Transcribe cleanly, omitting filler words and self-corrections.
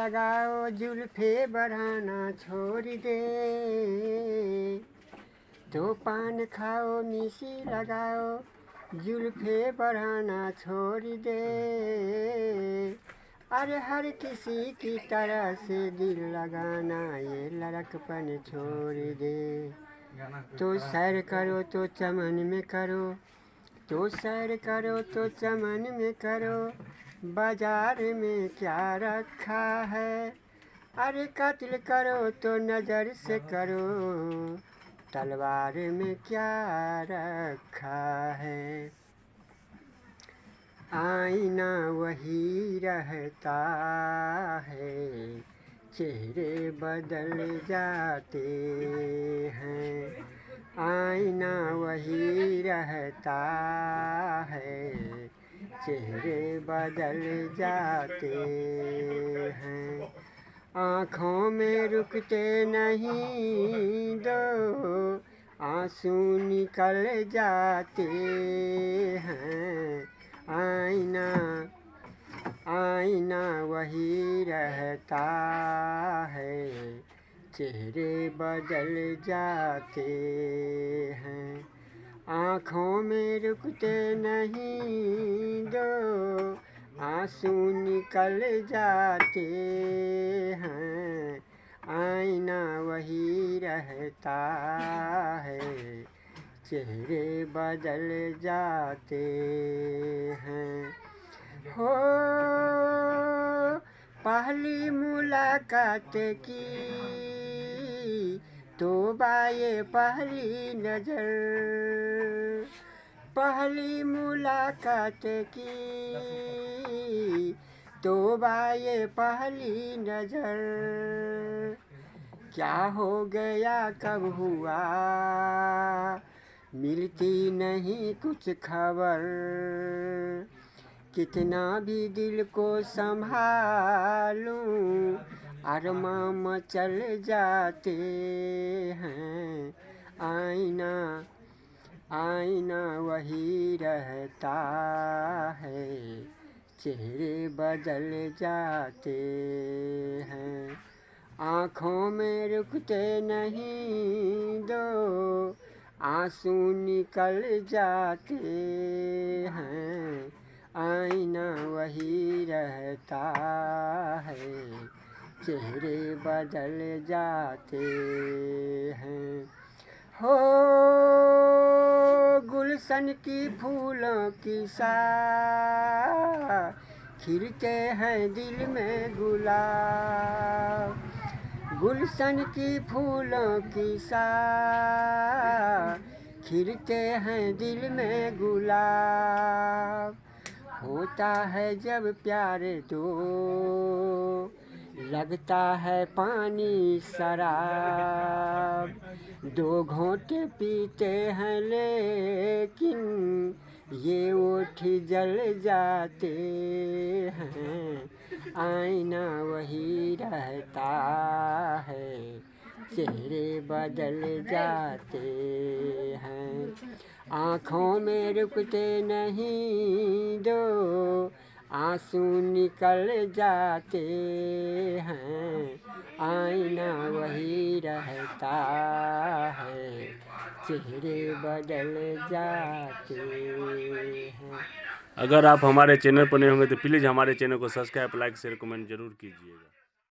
लगाओ, जुल्फे बढ़ाना छोड़ दे। तो पान खाओ, मीसी लगाओ, जुल्फे बढ़ाना छोड़ दे। अरे हर किसी की तरह से दिल लगाना, ये लड़कपन छोड़ दे। तो सैर करो तो चमन में करो, तो सैर करो तो चमन में करो, बाजार में क्या रखा है। अरे कत्ल करो तो नज़र से करो, तलवार में क्या रखा है। आईना वही रहता है, चेहरे बदल जाते हैं। आईना वही रहता है, चेहरे बदल जाते हैं। आँखों में रुकते नहीं दो, आंसू निकल जाते हैं। आईना आईना वही रहता है, चेहरे बदल जाते हैं। आँखों में रुकते नहीं दो, आंसू निकल जाते हैं। आईना वही रहता है, चेहरे बदल जाते हैं। हो पहली मुलाकात की तो बाये पहली नज़र, पहली मुलाकात की तो बाये पहली नज़र। क्या हो गया कब हुआ, मिलती नहीं कुछ खबर। कितना भी दिल को संभालूं, अरमां मचल जाते हैं। आईना आईना वही रहता है, चेहरे बदल जाते हैं। आँखों में रुकते नहीं दो, आंसू निकल जाते हैं। आईना वही रहता है, चेहरे बदल जाते हैं। हो गुलशन की फूलों की सा, खिलते हैं दिल में गुलाब। गुलशन की फूलों की सा, खिलते हैं दिल में गुलाब। होता है जब प्यार दो, लगता है पानी शराब। दो घोंटे पीते हैं लेकिन ये ओठ जल जाते हैं। आईना वही रहता है, चेहरे बदल जाते हैं। आँखों में रुकते नहीं दो, आंसू निकल जाते हैं। आईना वही रहता है, चेहरे बदल जाते हैं। अगर आप हमारे चैनल पर नए होंगे तो प्लीज़ हमारे चैनल को सब्सक्राइब, लाइक, शेयर, कमेंट जरूर कीजिएगा।